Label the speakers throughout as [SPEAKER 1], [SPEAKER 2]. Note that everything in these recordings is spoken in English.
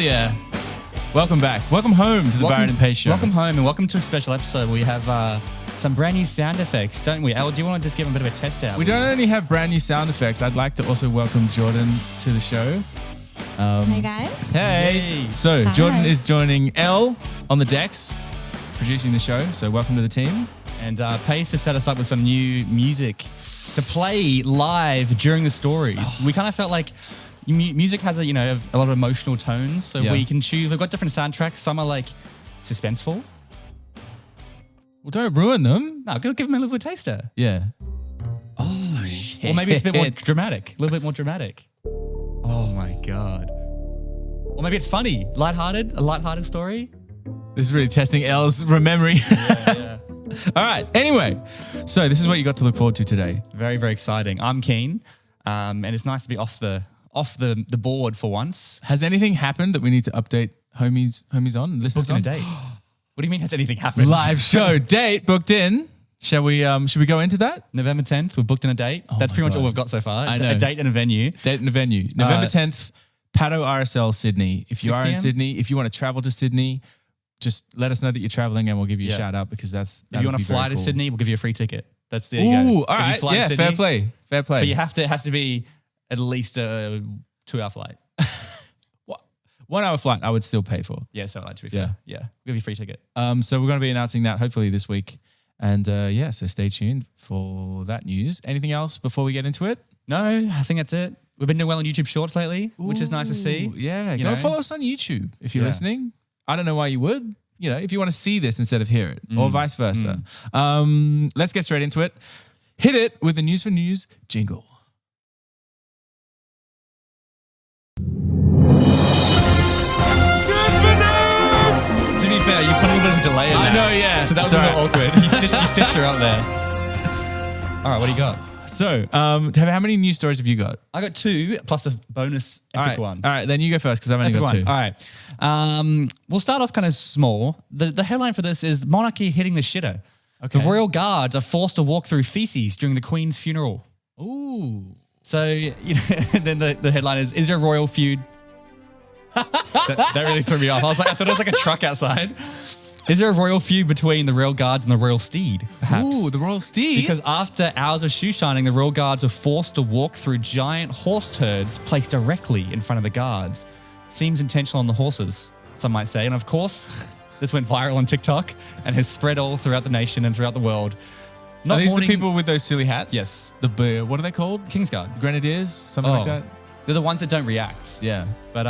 [SPEAKER 1] yeah. Welcome back. Welcome home to the Byron and Pace show.
[SPEAKER 2] Welcome home and welcome to a special episode where we have some brand new sound effects, don't we? Al, do you want to just give them a bit of a test out?
[SPEAKER 1] We don't only have brand new sound effects. I'd like to also welcome Jordan to the show.
[SPEAKER 3] Hey guys.
[SPEAKER 1] Hey. So
[SPEAKER 3] Hi.
[SPEAKER 1] Jordan is joining Elle on the decks, producing the show. So welcome to the team.
[SPEAKER 2] And Pace has set us up with some new music to play live during the stories. We kind of felt like music has a lot of emotional tones, so we can choose. We've got different soundtracks. Some are like suspenseful.
[SPEAKER 1] Well, don't ruin them.
[SPEAKER 2] No, give them a little taster.
[SPEAKER 1] Yeah. Oh shit.
[SPEAKER 2] Or maybe it's a bit more dramatic. A little bit more dramatic. Oh my God. Or maybe it's funny, a lighthearted story.
[SPEAKER 1] This is really testing Elle's memory.
[SPEAKER 2] Yeah.
[SPEAKER 1] All right. Anyway, so this is what you got to look forward to today.
[SPEAKER 2] Very, very exciting. I'm keen, and it's nice to be off the board for once.
[SPEAKER 1] Has anything happened that we need to update homies on? Listeners
[SPEAKER 2] Booked in
[SPEAKER 1] on?
[SPEAKER 2] a date. What do you mean? Has anything happened?
[SPEAKER 1] Live show date booked in. Shall we? Should we go into that?
[SPEAKER 2] November 10th. We've booked in a date. That's pretty much all we've got so far.
[SPEAKER 1] I know.
[SPEAKER 2] A date and a venue.
[SPEAKER 1] Date and a venue. November 10th, Paddo RSL Sydney. If you
[SPEAKER 2] 6
[SPEAKER 1] are in
[SPEAKER 2] p.m?
[SPEAKER 1] Sydney, if you want to travel to Sydney, just let us know that you're traveling and we'll give you a shout out because
[SPEAKER 2] If you want to fly to Sydney, we'll give you a free ticket. That's there you go.
[SPEAKER 1] Ooh, all right. Yeah,
[SPEAKER 2] Sydney,
[SPEAKER 1] fair play. Fair play.
[SPEAKER 2] But it has to be at least a 2-hour flight.
[SPEAKER 1] 1 hour flight, I would still pay for.
[SPEAKER 2] Yeah, so to be fair. Yeah. We'll give you a free ticket.
[SPEAKER 1] So we're going to be announcing that hopefully this week. And so stay tuned for that news. Anything else before we get into it?
[SPEAKER 2] No, I think that's it. We've been doing well on YouTube Shorts lately, which is nice to see.
[SPEAKER 1] Yeah, go follow us on YouTube if you're listening. I don't know why you would. If you want to see this instead of hear it, or vice versa. Let's get straight into it. Hit it with the News for News jingle. News for News!
[SPEAKER 2] To be fair, you put a little bit of a delay in
[SPEAKER 1] I
[SPEAKER 2] that.
[SPEAKER 1] know, yeah.
[SPEAKER 2] So that was a little awkward. You stitched her up there. All right, what do you got?
[SPEAKER 1] So, how many news stories have you got?
[SPEAKER 2] I got 2 plus a bonus epic one.
[SPEAKER 1] All right, then you go first because I've only got 2.
[SPEAKER 2] All right. We'll start off kind of small. The headline for this is monarchy hitting the shitter.
[SPEAKER 1] Okay.
[SPEAKER 2] The royal guards are forced to walk through feces during the Queen's funeral.
[SPEAKER 1] Ooh.
[SPEAKER 2] So then the headline is there a royal feud? that really threw me off. I thought it was like a truck outside. Is there a royal feud between the royal guards and the royal steed, perhaps?
[SPEAKER 1] Ooh, the royal steed.
[SPEAKER 2] Because after hours of shoe shining, the royal guards were forced to walk through giant horse turds placed directly in front of the guards. Seems intentional on the horses, some might say. And of course, this went viral on TikTok and has spread all throughout the nation and throughout the world.
[SPEAKER 1] Are these the people with those silly hats?
[SPEAKER 2] Yes.
[SPEAKER 1] What are they called?
[SPEAKER 2] Kingsguard.
[SPEAKER 1] Grenadiers? Something like that?
[SPEAKER 2] They're the ones that don't react.
[SPEAKER 1] Yeah.
[SPEAKER 2] But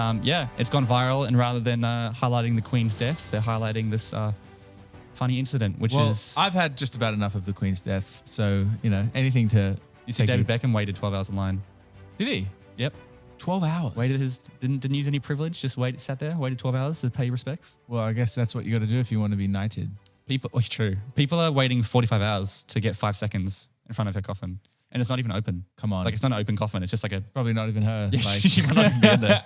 [SPEAKER 2] it's gone viral, and rather than highlighting the Queen's death, they're highlighting this funny incident, which is...
[SPEAKER 1] I've had just about enough of the Queen's death, so, anything to...
[SPEAKER 2] You see David Beckham waited 12 hours in line.
[SPEAKER 1] Did he?
[SPEAKER 2] Yep.
[SPEAKER 1] 12 hours?
[SPEAKER 2] Didn't use any privilege, just sat there, waited 12 hours to pay respects.
[SPEAKER 1] Well, I guess that's what you got to do if you want to be knighted.
[SPEAKER 2] It's true. People are waiting 45 hours to get 5 seconds in front of her coffin. And it's not even open.
[SPEAKER 1] Come on.
[SPEAKER 2] Like, it's not an open coffin. It's just like a...
[SPEAKER 1] Probably not even her.
[SPEAKER 2] Yeah, she might not even be in there.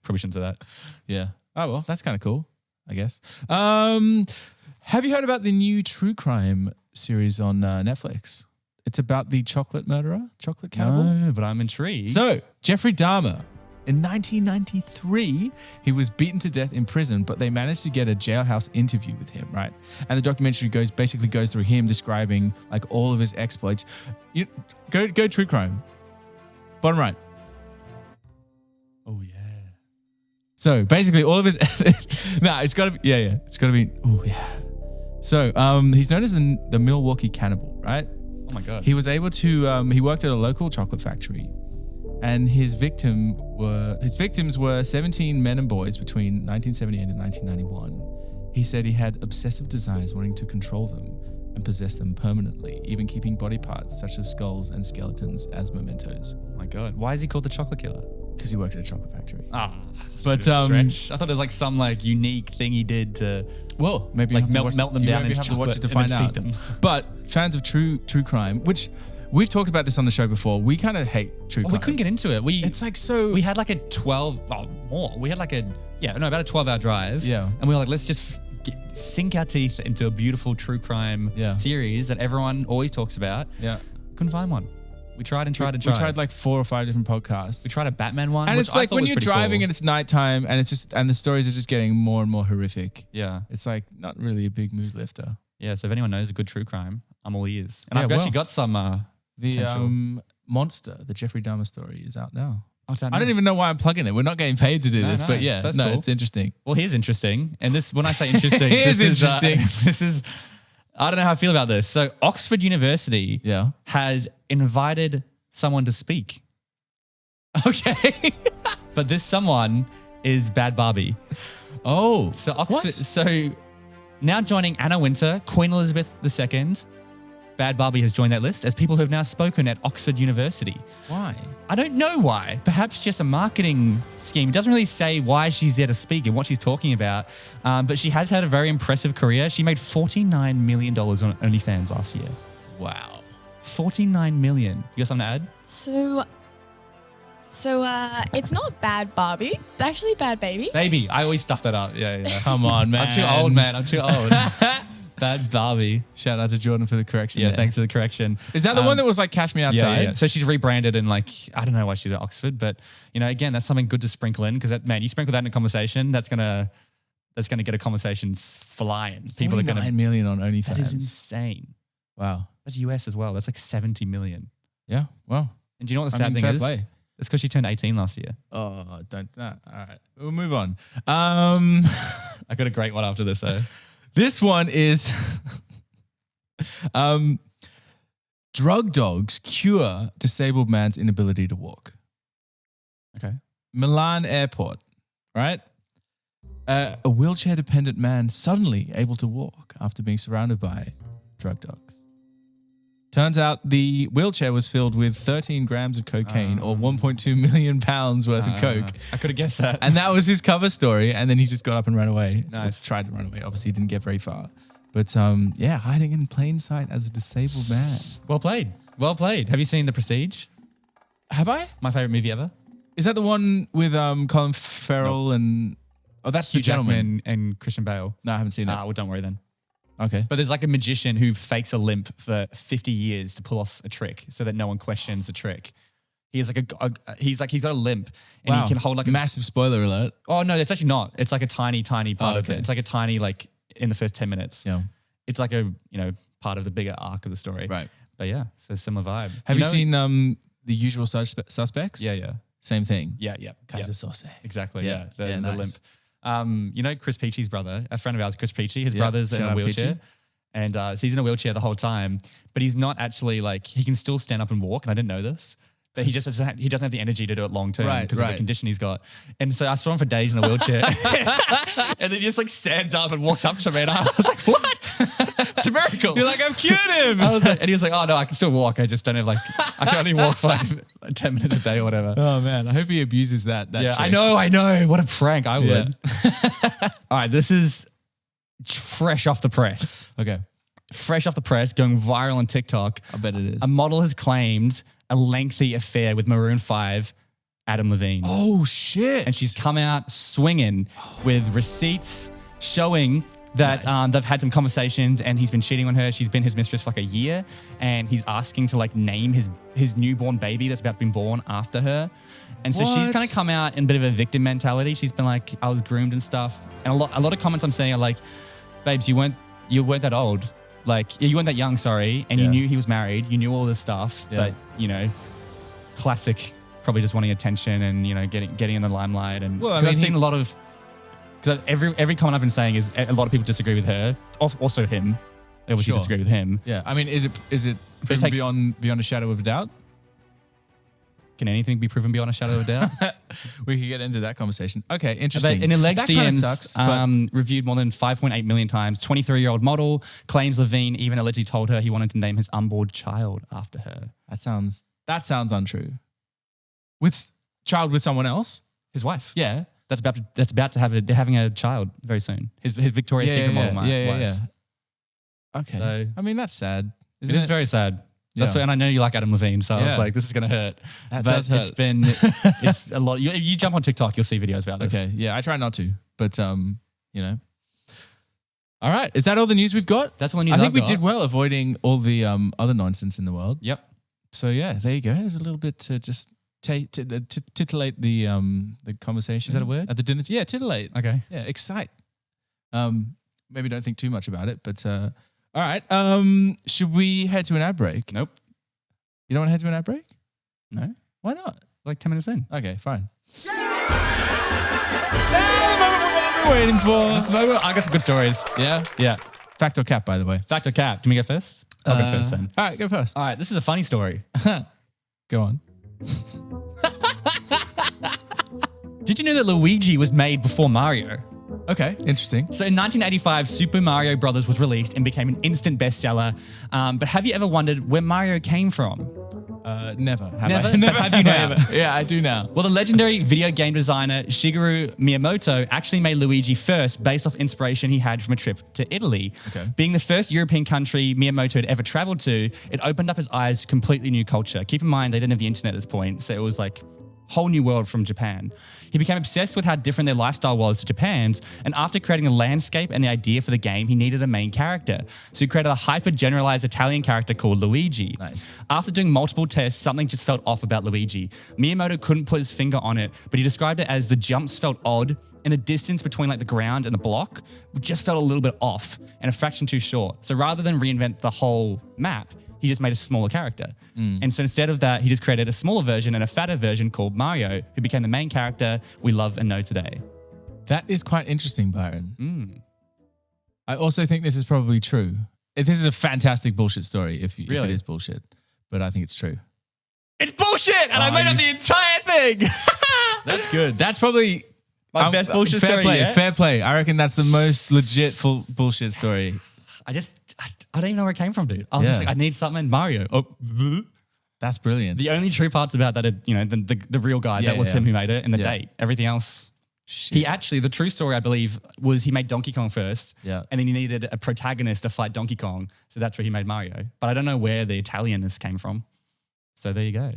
[SPEAKER 2] Probably shouldn't say that.
[SPEAKER 1] Yeah. Oh, well, that's kind of cool, I guess. Have you heard about the new true crime series on Netflix? It's about the chocolate murderer, chocolate cannibal.
[SPEAKER 2] No, but I'm intrigued.
[SPEAKER 1] So, Jeffrey Dahmer. In 1993, he was beaten to death in prison, but they managed to get a jailhouse interview with him, right? And the documentary basically goes through him describing like all of his exploits. Go true crime. Bottom right.
[SPEAKER 2] Oh, yeah.
[SPEAKER 1] So basically all of his, it's got to be, it's got to be, oh yeah. So he's known as the Milwaukee Cannibal, right?
[SPEAKER 2] Oh my God.
[SPEAKER 1] He was able to, he worked at a local chocolate factory. And his victims were 17 men and boys between 1978 and 1991. He said he had obsessive desires wanting to control them and possess them permanently, even keeping body parts such as skulls and skeletons as mementos.
[SPEAKER 2] Oh my God. Why is he called the chocolate killer?
[SPEAKER 1] Because he worked at a chocolate factory.
[SPEAKER 2] But stretch. I thought there was like some like unique thing he did to
[SPEAKER 1] maybe
[SPEAKER 2] like melt them down into chocolate
[SPEAKER 1] watch it to find out.
[SPEAKER 2] Them.
[SPEAKER 1] But fans of true crime, which we've talked about this on the show before. We kind of hate true crime.
[SPEAKER 2] We couldn't get into it.
[SPEAKER 1] It's like so.
[SPEAKER 2] We had like a 12, more. We had like about a 12-hour drive.
[SPEAKER 1] Yeah.
[SPEAKER 2] And we were like, let's just sink our teeth into a beautiful true crime series that everyone always talks about.
[SPEAKER 1] Yeah.
[SPEAKER 2] Couldn't find one. We tried and tried and
[SPEAKER 1] We
[SPEAKER 2] tried.
[SPEAKER 1] tried like 4 or 5 different podcasts.
[SPEAKER 2] We tried a Batman one,
[SPEAKER 1] and
[SPEAKER 2] which
[SPEAKER 1] it's
[SPEAKER 2] I
[SPEAKER 1] like
[SPEAKER 2] thought
[SPEAKER 1] when
[SPEAKER 2] was
[SPEAKER 1] you're
[SPEAKER 2] pretty
[SPEAKER 1] driving
[SPEAKER 2] cool.
[SPEAKER 1] and it's nighttime and the stories are just getting more and more horrific.
[SPEAKER 2] Yeah.
[SPEAKER 1] It's like not really a big mood lifter.
[SPEAKER 2] Yeah, so if anyone knows a good true crime, I'm all ears. And
[SPEAKER 1] Yeah,
[SPEAKER 2] I've actually got some
[SPEAKER 1] The
[SPEAKER 2] potential.
[SPEAKER 1] Monster, the Jeffrey Dahmer story is out now.
[SPEAKER 2] Oh, it's out
[SPEAKER 1] I don't
[SPEAKER 2] now.
[SPEAKER 1] even know why I'm plugging it. We're not getting paid to do this,
[SPEAKER 2] no,
[SPEAKER 1] but yeah,
[SPEAKER 2] that's cool.
[SPEAKER 1] it's interesting.
[SPEAKER 2] Well, here's interesting. And this, when I say interesting,
[SPEAKER 1] It is
[SPEAKER 2] this
[SPEAKER 1] interesting.
[SPEAKER 2] This is, I don't know how I feel about this. So Oxford University
[SPEAKER 1] Yeah.
[SPEAKER 2] has invited someone to speak.
[SPEAKER 1] Okay.
[SPEAKER 2] But this someone is Bad Barbie.
[SPEAKER 1] Oh.
[SPEAKER 2] So Oxford,
[SPEAKER 1] What?
[SPEAKER 2] so now joining Anna Wintour, Queen Elizabeth II, Bad Barbie has joined that list as people who have now spoken at Oxford University.
[SPEAKER 1] Why?
[SPEAKER 2] I don't know why. Perhaps just a marketing scheme. It doesn't really say why she's there to speak and what she's talking about. But she has had a very impressive career. She made $49 million on OnlyFans last year.
[SPEAKER 1] Wow.
[SPEAKER 2] $49 million. You got something to add?
[SPEAKER 3] So it's not Bad Barbie. It's actually Bad Baby.
[SPEAKER 2] Baby. I always stuff that up. Yeah.
[SPEAKER 1] Come on, man.
[SPEAKER 2] I'm too old, man. I'm too old. Bad Barbie.
[SPEAKER 1] Shout out to Jordan for the correction.
[SPEAKER 2] Yeah,
[SPEAKER 1] there.
[SPEAKER 2] thanks for the correction.
[SPEAKER 1] Is that the one that was like Cash Me Outside?
[SPEAKER 2] Yeah. So she's rebranded and like, I don't know why she's at Oxford, but again, that's something good to sprinkle in because man, you sprinkle that in a conversation, that's gonna get a conversation flying. People are gonna
[SPEAKER 1] $49 million on OnlyFans.
[SPEAKER 2] That is insane.
[SPEAKER 1] Wow.
[SPEAKER 2] That's US as well. That's like 70 million.
[SPEAKER 1] Yeah. Well.
[SPEAKER 2] And do you know what the sad thing
[SPEAKER 1] fair
[SPEAKER 2] is?
[SPEAKER 1] play.
[SPEAKER 2] It's because she turned 18 last year.
[SPEAKER 1] Oh, don't. All right. We'll move on.
[SPEAKER 2] I got a great one after this though.
[SPEAKER 1] This one is drug dogs cure disabled man's inability to walk.
[SPEAKER 2] Okay.
[SPEAKER 1] Milan Airport, right? A wheelchair-dependent man suddenly able to walk after being surrounded by drug dogs. Turns out the wheelchair was filled with 13 grams of cocaine or 1.2 million pounds worth of coke.
[SPEAKER 2] I could have guessed that.
[SPEAKER 1] And that was his cover story. And then he just got up and ran away.
[SPEAKER 2] Nice.
[SPEAKER 1] Or tried to run away. Obviously, he didn't get very far. But yeah, hiding in plain sight as a disabled man.
[SPEAKER 2] Well played. Well played. Have you seen The Prestige?
[SPEAKER 1] Have I?
[SPEAKER 2] My favorite movie ever.
[SPEAKER 1] Is that the one with Colin Farrell and... Oh, that's
[SPEAKER 2] Hugh
[SPEAKER 1] The Gentleman.
[SPEAKER 2] Jackman and Christian Bale.
[SPEAKER 1] No, I haven't seen it.
[SPEAKER 2] Well, don't worry then.
[SPEAKER 1] Okay.
[SPEAKER 2] But there's like a magician who fakes a limp for 50 years to pull off a trick so that no one questions the trick. He has like he's got a limp and he can hold like a
[SPEAKER 1] massive spoiler alert.
[SPEAKER 2] Oh no, it's actually not. It's like a tiny part of
[SPEAKER 1] okay.
[SPEAKER 2] it. It's like a tiny like in the first 10 minutes.
[SPEAKER 1] Yeah.
[SPEAKER 2] It's like a, part of the bigger arc of the story.
[SPEAKER 1] Right.
[SPEAKER 2] But yeah, so similar vibe.
[SPEAKER 1] Have you seen The Usual Suspects?
[SPEAKER 2] Yeah.
[SPEAKER 1] Same thing.
[SPEAKER 2] Yeah.
[SPEAKER 1] Kaiser Sauce.
[SPEAKER 2] Exactly.
[SPEAKER 1] Yeah.
[SPEAKER 2] Yeah. The
[SPEAKER 1] Nice.
[SPEAKER 2] limp. Chris Peachy's brother, a friend of ours, Chris Peachy, his brother's in
[SPEAKER 1] shout
[SPEAKER 2] a
[SPEAKER 1] out
[SPEAKER 2] wheelchair.
[SPEAKER 1] Peachy.
[SPEAKER 2] And so he's in a wheelchair the whole time, but he's not actually like, he can still stand up and walk. And I didn't know this, but he doesn't have the energy to do it long term because of the condition he's got. And so I saw him for days in a wheelchair and then he just like stands up and walks up to me and I was like, what? It's a miracle.
[SPEAKER 1] You're like, I've cured him.
[SPEAKER 2] I was like, and he was like, oh no, I can still walk. I just don't have I can only walk for like 10 minutes a day or whatever.
[SPEAKER 1] Oh man, I hope he abuses that.
[SPEAKER 2] Yeah,
[SPEAKER 1] trick.
[SPEAKER 2] I know. What a prank. I would. All right, this is fresh off the press.
[SPEAKER 1] Okay.
[SPEAKER 2] Fresh off the press, going viral on TikTok.
[SPEAKER 1] I bet it is.
[SPEAKER 2] A model has claimed a lengthy affair with Maroon 5, Adam Levine.
[SPEAKER 1] Oh shit.
[SPEAKER 2] And she's come out swinging with receipts showing that
[SPEAKER 1] Nice.
[SPEAKER 2] they've had some conversations and he's been cheating on her. She's been his mistress for like a year and he's asking to like name his newborn baby that's about to be born after her. And so she's
[SPEAKER 1] What?
[SPEAKER 2] kind of come out in a bit of a victim mentality. She's been like, I was groomed and stuff. And a lot of comments I'm seeing are like, babes, you weren't that old. Like, you weren't that young, sorry. And you knew he was married. You knew all this stuff.
[SPEAKER 1] Yeah.
[SPEAKER 2] But, classic, probably just wanting attention and, getting in the limelight. And
[SPEAKER 1] Well, I
[SPEAKER 2] 'cause
[SPEAKER 1] mean,
[SPEAKER 2] I've seen a lot of, because every comment I've been saying is a lot of people disagree with her. Also him. They obviously
[SPEAKER 1] Sure.
[SPEAKER 2] disagree with him.
[SPEAKER 1] Yeah. I mean, is it proven
[SPEAKER 2] takes-
[SPEAKER 1] beyond a shadow of a doubt?
[SPEAKER 2] Can anything be proven beyond a shadow of a doubt?
[SPEAKER 1] We could get into that conversation. Okay,
[SPEAKER 2] But
[SPEAKER 1] interesting.
[SPEAKER 2] in alleged
[SPEAKER 1] that kinda
[SPEAKER 2] DMs,
[SPEAKER 1] sucks, but
[SPEAKER 2] reviewed more than 5.8 million times. 23-year-old model claims Levine even allegedly told her he wanted to name his unborn child after her.
[SPEAKER 1] that sounds untrue. With child with someone else?
[SPEAKER 2] His wife.
[SPEAKER 1] Yeah.
[SPEAKER 2] That's about to have they're having a child very soon. His Victoria's Secret model wife.
[SPEAKER 1] Yeah. Okay.
[SPEAKER 2] So-
[SPEAKER 1] I mean, that's sad.
[SPEAKER 2] It is very sad. That's
[SPEAKER 1] Yeah.
[SPEAKER 2] And I know you like Adam Levine, so I
[SPEAKER 1] Yeah.
[SPEAKER 2] was like, this is going to hurt.
[SPEAKER 1] That
[SPEAKER 2] But
[SPEAKER 1] does hurt.
[SPEAKER 2] it's a lot. You jump on TikTok, you'll see videos about this.
[SPEAKER 1] Okay. Yeah, I try not to, but All right. Is that all the news we've got?
[SPEAKER 2] That's all the news
[SPEAKER 1] I think
[SPEAKER 2] I've
[SPEAKER 1] we
[SPEAKER 2] got.
[SPEAKER 1] did well avoiding all the other nonsense in the world.
[SPEAKER 2] Yep.
[SPEAKER 1] So yeah, there you go. There's a little bit to just titillate the conversation.
[SPEAKER 2] Is that a word?
[SPEAKER 1] At the dinner? Yeah, titillate.
[SPEAKER 2] Okay.
[SPEAKER 1] Yeah, excite. Maybe don't think too much about it, but all right. Should we head to an ad break?
[SPEAKER 2] Nope.
[SPEAKER 1] You don't want to head to an ad break?
[SPEAKER 2] No.
[SPEAKER 1] Why not?
[SPEAKER 2] Like 10 minutes in.
[SPEAKER 1] Okay, fine. The moment we've all been waiting for.
[SPEAKER 2] I got some good stories.
[SPEAKER 1] Yeah?
[SPEAKER 2] Yeah.
[SPEAKER 1] Fact or cap, by the way.
[SPEAKER 2] Fact or cap? Do you want me to go first? I'll go first then.
[SPEAKER 1] All right, go first.
[SPEAKER 2] All right, this is a funny story.
[SPEAKER 1] Go on.
[SPEAKER 2] Did you know that Luigi was made before Mario?
[SPEAKER 1] Okay, interesting.
[SPEAKER 2] So in 1985, Super Mario Brothers was released and became an instant bestseller. But have you ever wondered where Mario came from?
[SPEAKER 1] Never.
[SPEAKER 2] Never? Never have you now?
[SPEAKER 1] Yeah, I do now.
[SPEAKER 2] Well, the legendary video game designer Shigeru Miyamoto actually made Luigi first based off inspiration he had from a trip to Italy.
[SPEAKER 1] Okay.
[SPEAKER 2] Being the first European country Miyamoto had ever traveled to, it opened up his eyes to completely new culture. Keep in mind, they didn't have the internet at this point, so it was like whole new world from Japan. He became obsessed with how different their lifestyle was to Japan's, and after creating a landscape and the idea for the game, he needed a main character. So he created a hyper-generalized Italian character called Luigi.
[SPEAKER 1] Nice.
[SPEAKER 2] After doing multiple tests, something just felt off about Luigi. Miyamoto couldn't put his finger on it, but he described it as the jumps felt odd, and the distance between like the ground and the block just felt a little bit off and a fraction too short. So rather than reinvent the whole map, he just made a smaller character. And so instead of that, he just created a smaller version and a fatter version called Mario, who became the main character we love and know today.
[SPEAKER 1] That is quite interesting, Byron. I also think this is probably true. This is a fantastic bullshit story if it is bullshit, but I think it's true.
[SPEAKER 2] It's bullshit! And I made up the entire thing!
[SPEAKER 1] That's good. That's probably
[SPEAKER 2] my best bullshit story yet.
[SPEAKER 1] Fair play. I reckon that's the most legit full bullshit story.
[SPEAKER 2] I don't even know where it came from, dude. I was just like, I need something. Mario. Oh,
[SPEAKER 1] that's brilliant.
[SPEAKER 2] The only true parts about that are, the real guy, that was him who made it, and the date. Everything else. Shit. He actually, the true story, I believe, was he made Donkey Kong first. Yeah. And then he needed a protagonist to fight Donkey Kong. So that's where he made Mario. But I don't know where the Italianness came from. So there you go.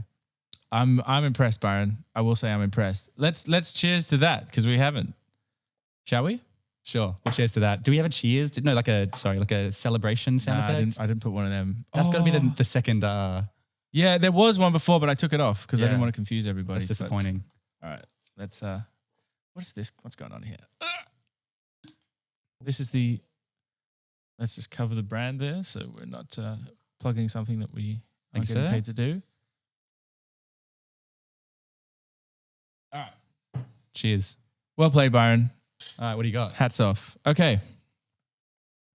[SPEAKER 1] I'm impressed, Byron. I will say I'm impressed. Let's cheers to that because we haven't. Shall we?
[SPEAKER 2] Sure. We'll cheers to that. Do we have a cheers? No, like a celebration sound effect?
[SPEAKER 1] I didn't put one of them.
[SPEAKER 2] That's got to be the second.
[SPEAKER 1] Yeah, there was one before, but I took it off because I didn't want to confuse everybody.
[SPEAKER 2] That's disappointing.
[SPEAKER 1] All right. Let's, what is this? What's going on here? This is let's just cover the brand there so we're not plugging something that we aren't getting paid to do. All right.
[SPEAKER 2] Cheers.
[SPEAKER 1] Well played, Byron.
[SPEAKER 2] All right, what do you got?
[SPEAKER 1] Hats off. Okay.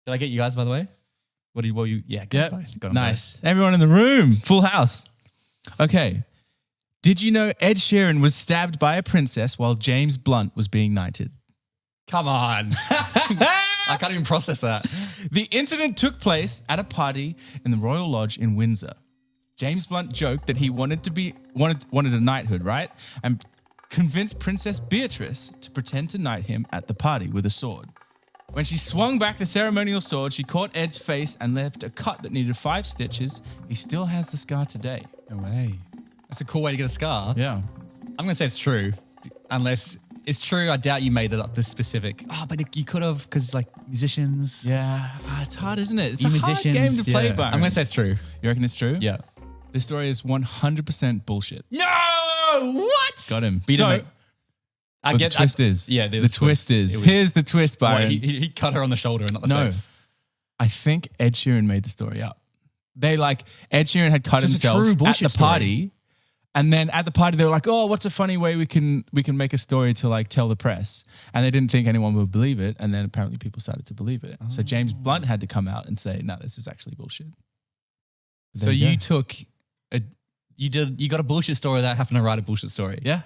[SPEAKER 2] Did I get you guys, by the way? What you? Yeah,
[SPEAKER 1] got both. Nice. Both. Everyone in the room. Full house. Okay. Did you know Ed Sheeran was stabbed by a princess while James Blunt was being knighted?
[SPEAKER 2] Come on. I can't even process that.
[SPEAKER 1] The incident took place at a party in the Royal Lodge in Windsor. James Blunt joked that he wanted a knighthood, right? And convinced Princess Beatrice to pretend to knight him at the party with a sword. When she swung back the ceremonial sword, she caught Ed's face and left a cut that needed 5 stitches. He still has the scar today.
[SPEAKER 2] No way. That's a cool way to get a scar.
[SPEAKER 1] Yeah.
[SPEAKER 2] I'm going to say it's true. Unless it's true, I doubt you made it up this specific. Oh, but you could have because like musicians.
[SPEAKER 1] Yeah. It's hard, isn't it? It's a hard game to play, Byron.
[SPEAKER 2] I'm going to say it's true.
[SPEAKER 1] You reckon it's true?
[SPEAKER 2] Yeah.
[SPEAKER 1] This story is 100% bullshit.
[SPEAKER 2] No! What?
[SPEAKER 1] Got him.
[SPEAKER 2] The
[SPEAKER 1] twist is. Here's the twist, Byron.
[SPEAKER 2] He cut her on the shoulder and not the face.
[SPEAKER 1] I think Ed Sheeran made the story up. Ed Sheeran had cut himself at the party. And then at the party, they were like, oh, what's a funny way we can make a story to like tell the press? And they didn't think anyone would believe it. And then apparently people started to believe it. So James Blunt had to come out and say, no, this is actually bullshit.
[SPEAKER 2] So you took you got a bullshit story without having to write a bullshit story.
[SPEAKER 1] Yeah.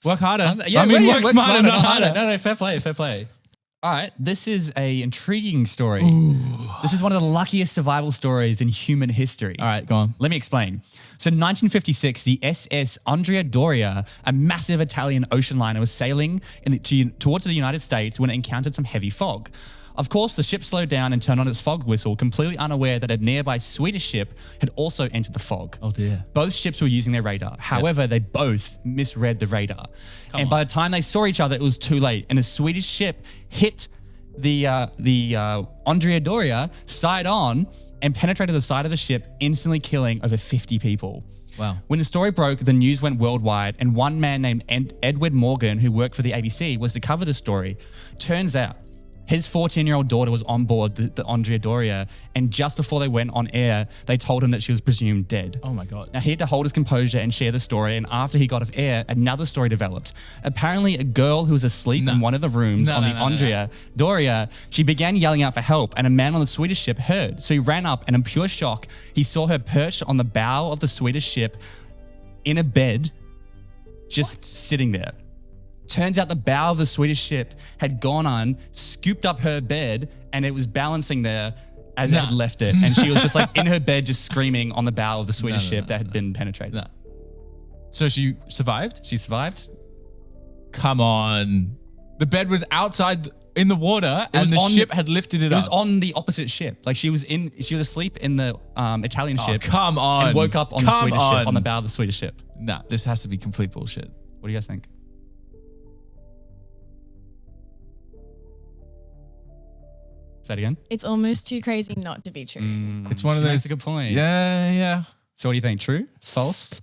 [SPEAKER 1] Work harder.
[SPEAKER 2] Work smarter, not harder. No, fair play. All right, this is a intriguing story. Ooh. This is one of the luckiest survival stories in human history.
[SPEAKER 1] All right, go on.
[SPEAKER 2] Let me explain. So in 1956, the SS Andrea Doria, a massive Italian ocean liner, was sailing towards the United States when it encountered some heavy fog. Of course, the ship slowed down and turned on its fog whistle, completely unaware that a nearby Swedish ship had also entered the fog.
[SPEAKER 1] Oh dear.
[SPEAKER 2] Both ships were using their radar. However, they both misread the radar. By the time they saw each other, it was too late. And the Swedish ship hit the Andrea Doria side on and penetrated the side of the ship, instantly killing over 50 people.
[SPEAKER 1] Wow.
[SPEAKER 2] When the story broke, the news went worldwide, and one man named Edward Morgan, who worked for the ABC, was to cover the story. Turns out, his 14-year-old daughter was on board the Andrea Doria, and just before they went on air, they told him that she was presumed dead.
[SPEAKER 1] Oh my God.
[SPEAKER 2] Now, he had to hold his composure and share the story, and after he got off air, another story developed. Apparently, a girl who was asleep in one of the rooms on the Andrea Doria, she began yelling out for help, and a man on the Swedish ship heard. So he ran up, and in pure shock, he saw her perched on the bow of the Swedish ship in a bed, just sitting there. Turns out the bow of the Swedish ship had gone on, scooped up her bed, and it was balancing there as it had left it. And she was just like in her bed, just screaming on the bow of the Swedish ship that had been penetrated.
[SPEAKER 1] So she survived?
[SPEAKER 2] She survived.
[SPEAKER 1] Come on. The bed was outside in the water and the ship had lifted it up.
[SPEAKER 2] It was on the opposite ship. Like she was asleep in the Italian ship.
[SPEAKER 1] Come on.
[SPEAKER 2] And woke up on the Swedish ship, on the bow of the Swedish ship.
[SPEAKER 1] Nah, this has to be complete bullshit.
[SPEAKER 2] What do you guys think? Say that again?
[SPEAKER 3] It's almost too crazy not to be true.
[SPEAKER 1] It's one of those.
[SPEAKER 2] That's a good point.
[SPEAKER 1] Yeah.
[SPEAKER 2] So what do you think? True? False?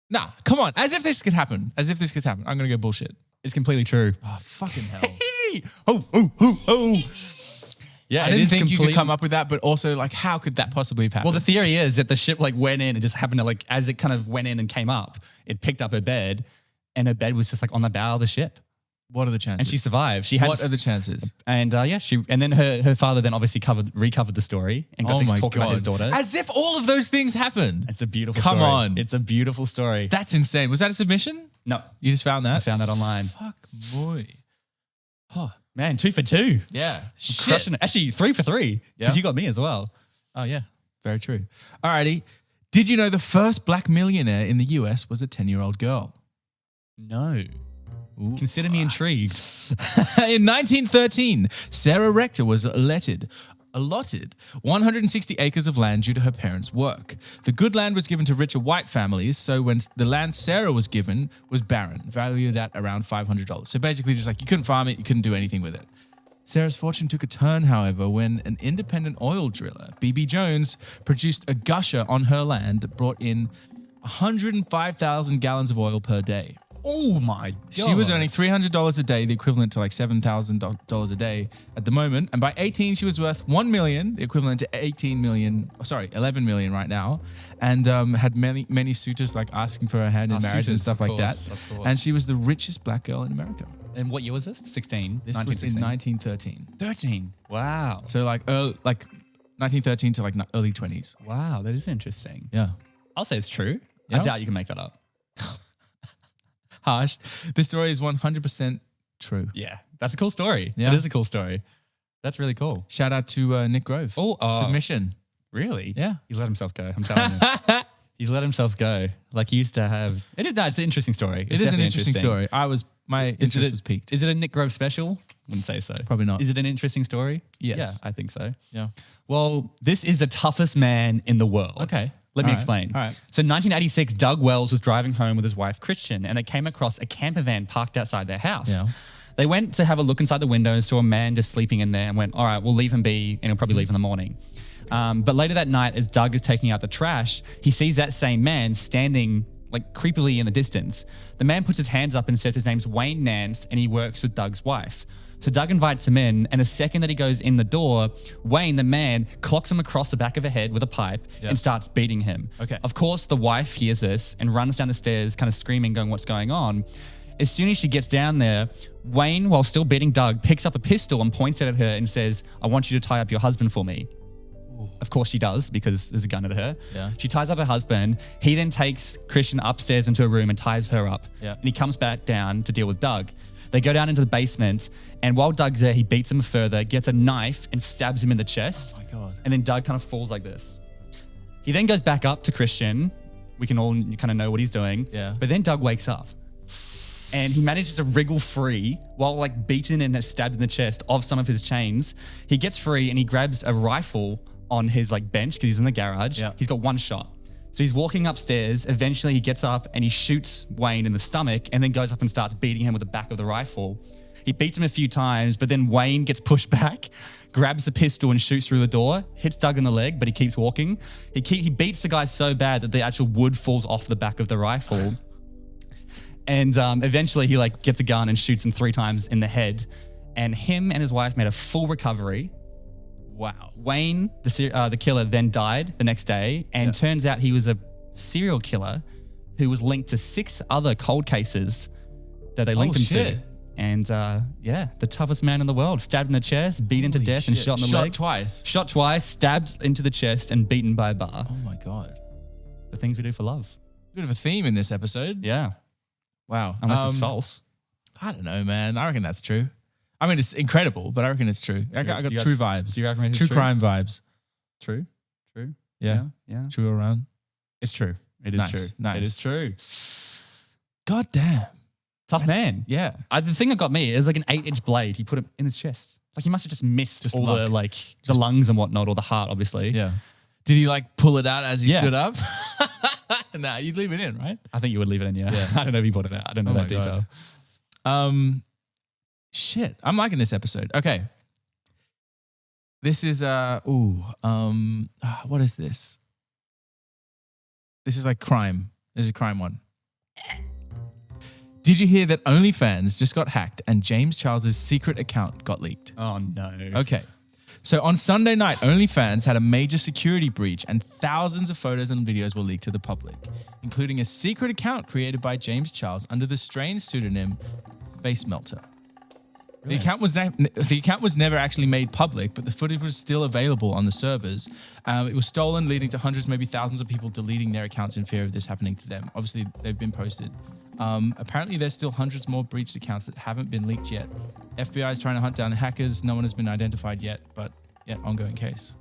[SPEAKER 1] Nah, come on. As if this could happen. I'm going to go bullshit.
[SPEAKER 2] It's completely true.
[SPEAKER 1] Oh, fucking hell.
[SPEAKER 2] Oh. Yeah,
[SPEAKER 1] I didn't think you could come up with that, but also like, how could that possibly have happened?
[SPEAKER 2] Well, the theory is that the ship like went in and just happened to like, as it kind of went in and came up, it picked up her bed and her bed was just like on the bow of the ship.
[SPEAKER 1] What are the chances?
[SPEAKER 2] And she survived.
[SPEAKER 1] What are the chances?
[SPEAKER 2] And and then her father then obviously recovered the story and got to talk about his daughter.
[SPEAKER 1] As if all of those things happened.
[SPEAKER 2] It's a beautiful
[SPEAKER 1] story.
[SPEAKER 2] Come
[SPEAKER 1] on.
[SPEAKER 2] It's a beautiful story.
[SPEAKER 1] That's insane. Was that a submission?
[SPEAKER 2] No.
[SPEAKER 1] You just found that?
[SPEAKER 2] I found that online.
[SPEAKER 1] Fuck boy.
[SPEAKER 2] Oh, man, 2 for 2.
[SPEAKER 1] Yeah.
[SPEAKER 2] Crushing it. Actually, 3 for 3. Because you got me as well.
[SPEAKER 1] Oh, yeah. Very true. Alrighty. Did you know the first black millionaire in the US was a 10-year-old girl?
[SPEAKER 2] No. Ooh. Consider me intrigued.
[SPEAKER 1] In 1913, Sarah Rector was allotted 160 acres of land due to her parents' work. The good land was given to richer white families, so when the land Sarah was given was barren, valued at around $500. So basically just like you couldn't farm it, you couldn't do anything with it. Sarah's fortune took a turn, however, when an independent oil driller, B.B. Jones, produced a gusher on her land that brought in 105,000 gallons of oil per day.
[SPEAKER 2] Oh my God.
[SPEAKER 1] She was earning $300 a day, the equivalent to like $7,000 a day at the moment. And by 18, she was worth $1 million, the equivalent to 11 million right now. And had many suitors like asking for her hand in marriage and stuff like that. And she was the richest black girl in America.
[SPEAKER 2] And what year was this? 16?
[SPEAKER 1] This was in 1913.
[SPEAKER 2] 13. Wow.
[SPEAKER 1] So like 1913 to like early 20s.
[SPEAKER 2] Wow, that is interesting.
[SPEAKER 1] Yeah.
[SPEAKER 2] I'll say it's true.
[SPEAKER 1] Yeah?
[SPEAKER 2] I doubt you can make that up.
[SPEAKER 1] Harsh. This story is 100% true.
[SPEAKER 2] Yeah, that's a cool story.
[SPEAKER 1] Yeah.
[SPEAKER 2] It is a cool story. That's really cool.
[SPEAKER 1] Shout out to Nick Grove. Submission.
[SPEAKER 2] Really?
[SPEAKER 1] Yeah.
[SPEAKER 2] He's let himself go. I'm telling you. He's let himself go. Like he used to have. It's an interesting story.
[SPEAKER 1] It is an interesting story. My interest was piqued.
[SPEAKER 2] Is it a Nick Grove special? Wouldn't say so.
[SPEAKER 1] Probably not.
[SPEAKER 2] Is it an interesting story?
[SPEAKER 1] Yes.
[SPEAKER 2] Yeah, I think so.
[SPEAKER 1] Yeah.
[SPEAKER 2] Well, this is the toughest man in the world.
[SPEAKER 1] Okay.
[SPEAKER 2] Let me explain.
[SPEAKER 1] All right.
[SPEAKER 2] So in 1986, Doug Wells was driving home with his wife, Christian, and they came across a camper van parked outside their house.
[SPEAKER 1] Yeah.
[SPEAKER 2] They went to have a look inside the window and saw a man just sleeping in there and went, all right, we'll leave him be and he'll probably leave in the morning. But later that night, as Doug is taking out the trash, he sees that same man standing like creepily in the distance. The man puts his hands up and says his name's Wayne Nance and he works with Doug's wife. So Doug invites him in, and the second that he goes in the door, Wayne, the man, clocks him across the back of the head with a pipe and starts beating him.
[SPEAKER 1] Okay.
[SPEAKER 2] Of course, the wife hears this and runs down the stairs, kind of screaming, going, what's going on? As soon as she gets down there, Wayne, while still beating Doug, picks up a pistol and points it at her and says, I want you to tie up your husband for me. Ooh. Of course she does, because there's a gun at her.
[SPEAKER 1] Yeah.
[SPEAKER 2] She ties up her husband. He then takes Christian upstairs into a room and ties her up.
[SPEAKER 1] Yeah.
[SPEAKER 2] And he comes back down to deal with Doug. They go down into the basement, and while Doug's there, he beats him further, gets a knife and stabs him in the chest.
[SPEAKER 1] Oh my God.
[SPEAKER 2] And then Doug kind of falls like this. He then goes back up to Christian. We can all kind of know what he's doing.
[SPEAKER 1] Yeah.
[SPEAKER 2] But then Doug wakes up. And he manages to wriggle free while like beaten and stabbed in the chest of some of his chains. He gets free and he grabs a rifle on his like bench because he's in the garage.
[SPEAKER 1] Yeah.
[SPEAKER 2] He's got one shot. So he's walking upstairs. Eventually he gets up and he shoots Wayne in the stomach and then goes up and starts beating him with the back of the rifle. He beats him a few times, but then Wayne gets pushed back, grabs the pistol and shoots through the door, hits Doug in the leg, but he keeps walking. He beats the guy so bad that the actual wood falls off the back of the rifle. And eventually he like gets a gun and shoots him 3 times in the head. And him and his wife made a full recovery.
[SPEAKER 1] Wow.
[SPEAKER 2] Wayne, the killer, then died the next day. And turns out he was a serial killer who was linked to 6 other cold cases that they linked him to. And the toughest man in the world. Stabbed in the chest, beaten to death and shot in the leg. Shot twice, stabbed into the chest and beaten by a bar.
[SPEAKER 1] Oh my God.
[SPEAKER 2] The things we do for love.
[SPEAKER 1] Bit of a theme in this episode.
[SPEAKER 2] Yeah.
[SPEAKER 1] Wow.
[SPEAKER 2] Unless it's false.
[SPEAKER 1] I don't know, man. I reckon that's true. I mean, it's incredible, but I reckon it's true. I got true vibes.
[SPEAKER 2] Do you reckon it's
[SPEAKER 1] true crime vibes.
[SPEAKER 2] True.
[SPEAKER 1] Yeah. True all around.
[SPEAKER 2] It's true. It is true.
[SPEAKER 1] Nice.
[SPEAKER 2] It is true.
[SPEAKER 1] God damn.
[SPEAKER 2] Tough man.
[SPEAKER 1] Yeah.
[SPEAKER 2] The thing that got me is like an 8-inch blade. He put it in his chest. Like he must have just missed all
[SPEAKER 1] luck.
[SPEAKER 2] the lungs and whatnot, or the heart, obviously.
[SPEAKER 1] Yeah. Did he like pull it out as he stood up? Nah, you'd leave it in, right?
[SPEAKER 2] I think you would leave it in, yeah. I don't know if he bought it out. I don't know that detail.
[SPEAKER 1] Shit. I'm liking this episode. Okay. This is what is this? This is like crime. This is a crime one. Did you hear that OnlyFans just got hacked and James Charles's secret account got leaked?
[SPEAKER 2] Oh no.
[SPEAKER 1] Okay. So on Sunday night, OnlyFans had a major security breach and thousands of photos and videos were leaked to the public, including a secret account created by James Charles under the strange pseudonym Face Melter. The account was never actually made public, but the footage was still available on the servers. It was stolen, leading to hundreds, maybe thousands of people deleting their accounts in fear of this happening to them. Obviously, they've been posted. Apparently, there's still hundreds more breached accounts that haven't been leaked yet. FBI is trying to hunt down hackers. No one has been identified yet, but ongoing case.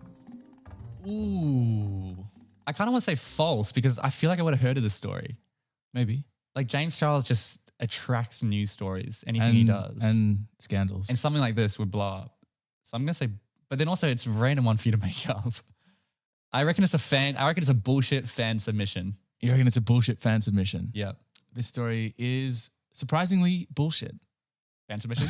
[SPEAKER 2] Ooh. I kind of want to say false because I feel like I would have heard of this story.
[SPEAKER 1] Maybe.
[SPEAKER 2] Like James Charles just attracts news stories, anything he does.
[SPEAKER 1] And scandals.
[SPEAKER 2] And something like this would blow up. So I'm going to say, but then also it's a random one for you to make up. I reckon it's a bullshit fan submission.
[SPEAKER 1] You reckon it's a bullshit fan submission?
[SPEAKER 2] Yeah.
[SPEAKER 1] This story is surprisingly bullshit.
[SPEAKER 2] Fan submission?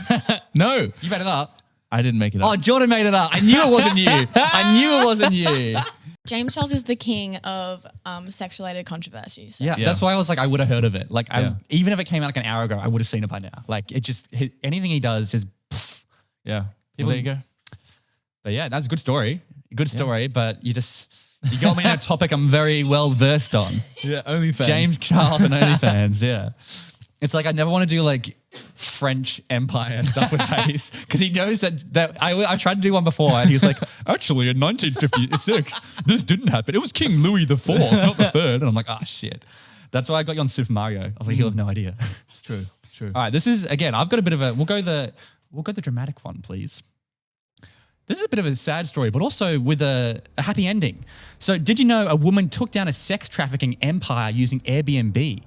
[SPEAKER 1] No.
[SPEAKER 2] You made it up.
[SPEAKER 1] I didn't make it up.
[SPEAKER 2] Oh, Jordan made it up. I knew it wasn't you. I knew it wasn't you.
[SPEAKER 3] James Charles is the king of sex-related controversies. So.
[SPEAKER 2] Yeah, that's why I was like, I would have heard of it. Like, even if it came out like an hour ago, I would have seen it by now. Like, it just, anything he does just, pff.
[SPEAKER 1] Yeah. Well, there you go.
[SPEAKER 2] But yeah, that's a good story. Good story, but you got me in a topic I'm very well versed on.
[SPEAKER 1] Yeah, OnlyFans.
[SPEAKER 2] James Charles and OnlyFans, yeah. It's like I never want to do like French Empire stuff with Pace because he knows that I tried to do one before and he was like, actually in 1956, this didn't happen. It was King Louis IV, not the third. And I'm like, shit. That's why I got you on Super Mario. I was like, he'll have no idea.
[SPEAKER 1] True.
[SPEAKER 2] All right, this is, again, I've got a bit of a, we'll go the dramatic one, please. This is a bit of a sad story, but also with a happy ending. So did you know a woman took down a sex trafficking empire using Airbnb?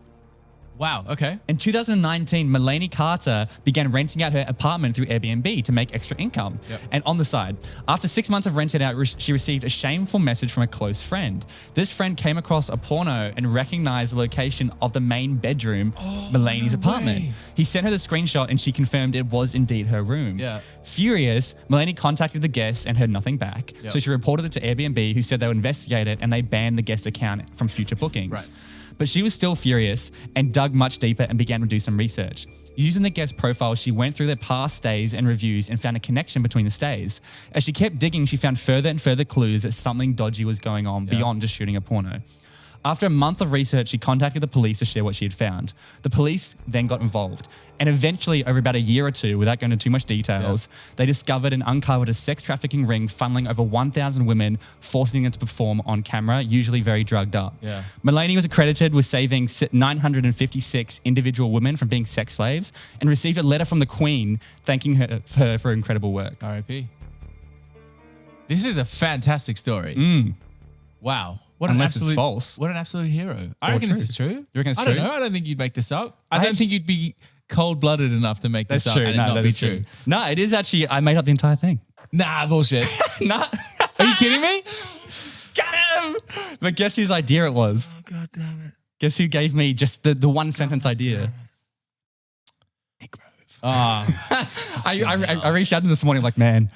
[SPEAKER 1] Wow, okay.
[SPEAKER 2] In 2019, Melanie Carter began renting out her apartment through Airbnb to make extra income.
[SPEAKER 1] Yep.
[SPEAKER 2] And on the side, after 6 months of renting it out, she received a shameful message from a close friend. This friend came across a porno and recognized the location of the main bedroom, Melanie's apartment.
[SPEAKER 1] Way.
[SPEAKER 2] He sent her the screenshot and she confirmed it was indeed her room.
[SPEAKER 1] Yeah.
[SPEAKER 2] Furious, Melanie contacted the guest and heard nothing back.
[SPEAKER 1] Yep.
[SPEAKER 2] So she reported it to Airbnb, who said they would investigate it and they banned the guest account from future bookings.
[SPEAKER 1] Right.
[SPEAKER 2] But she was still furious and dug much deeper and began to do some research. Using the guest profile, she went through their past stays and reviews and found a connection between the stays. As she kept digging, she found further and further clues that something dodgy was going on beyond just shooting a porno. After a month of research, she contacted the police to share what she had found. The police then got involved. And eventually, over about a year or two, without going into too much details, they discovered and uncovered a sex trafficking ring funneling over 1,000 women, forcing them to perform on camera, usually very drugged up.
[SPEAKER 1] Yeah.
[SPEAKER 2] Melanie was accredited with saving 956 individual women from being sex slaves and received a letter from the Queen thanking her for her incredible work.
[SPEAKER 1] R.I.P. This is a fantastic story. Wow.
[SPEAKER 2] Unless it's false.
[SPEAKER 1] What an absolute hero. I reckon this is true.
[SPEAKER 2] You reckon it's
[SPEAKER 1] I
[SPEAKER 2] true?
[SPEAKER 1] don't know. I don't think you'd make this up. I don't think you'd be cold-blooded enough to make this up and it not be true.
[SPEAKER 2] No, it is actually, I made up the entire thing.
[SPEAKER 1] Nah, bullshit.
[SPEAKER 2] Nah.
[SPEAKER 1] Are you kidding me?
[SPEAKER 2] Got him! But guess whose idea it was?
[SPEAKER 1] Oh, God damn it.
[SPEAKER 2] Guess who gave me just the one sentence idea? Nick Grove. I reached out to him this morning, like, man,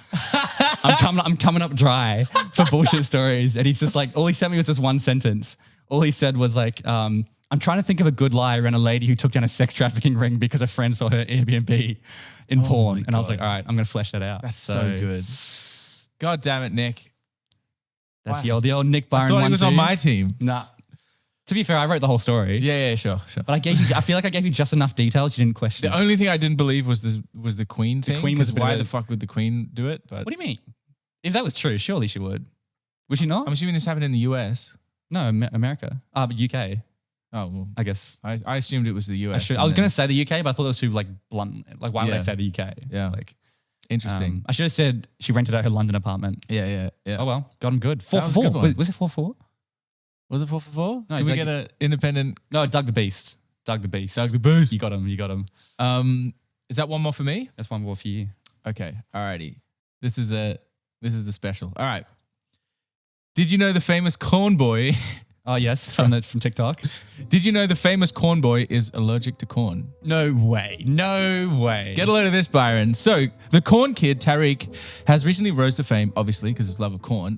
[SPEAKER 2] I'm coming up dry for bullshit stories. And he's just like, all he sent me was this one sentence. All he said was like, I'm trying to think of a good lie around a lady who took down a sex trafficking ring because a friend saw her Airbnb in porn. And I was like, all right, I'm going to flesh that out.
[SPEAKER 1] That's so good. God damn it, Nick.
[SPEAKER 2] That's the old Nick Byron.
[SPEAKER 1] I thought he was on my team.
[SPEAKER 2] Nah. To be fair, I wrote the whole story.
[SPEAKER 1] Yeah, sure.
[SPEAKER 2] But I feel like I gave you just enough details. You didn't question
[SPEAKER 1] The
[SPEAKER 2] it.
[SPEAKER 1] only thing I didn't believe was the Queen thing.
[SPEAKER 2] Queen was
[SPEAKER 1] why the fuck would the Queen do it? But
[SPEAKER 2] what do you mean? If that was true, surely she would. Would she not?
[SPEAKER 1] I'm assuming this happened in the US.
[SPEAKER 2] No, America. But UK.
[SPEAKER 1] Oh, well,
[SPEAKER 2] I guess.
[SPEAKER 1] I assumed it was the US.
[SPEAKER 2] I was going to say the UK, but I thought it was too like blunt. Like, why would I say the UK?
[SPEAKER 1] Yeah.
[SPEAKER 2] Like,
[SPEAKER 1] interesting.
[SPEAKER 2] I should have said she rented out her London apartment.
[SPEAKER 1] Yeah.
[SPEAKER 2] Oh, well. Got him good. 4
[SPEAKER 1] That
[SPEAKER 2] for
[SPEAKER 1] was a
[SPEAKER 2] 4.
[SPEAKER 1] good one.
[SPEAKER 2] Was it 4 for 4?
[SPEAKER 1] Was it 4 for 4?
[SPEAKER 2] No,
[SPEAKER 1] Did we
[SPEAKER 2] like-
[SPEAKER 1] get an independent?
[SPEAKER 2] No, Doug the Beast. Doug the Beast.
[SPEAKER 1] Doug the Beast.
[SPEAKER 2] You got him.
[SPEAKER 1] Is that one more for me?
[SPEAKER 2] That's one more for you.
[SPEAKER 1] Okay. Alrighty. This is the special. All right. Did you know the famous corn boy?
[SPEAKER 2] Oh, yes. From TikTok.
[SPEAKER 1] Did you know the famous corn boy is allergic to corn?
[SPEAKER 2] No way.
[SPEAKER 1] Get a load of this, Byron. So the corn kid, Tariq, has recently rose to fame, obviously, because his love of corn,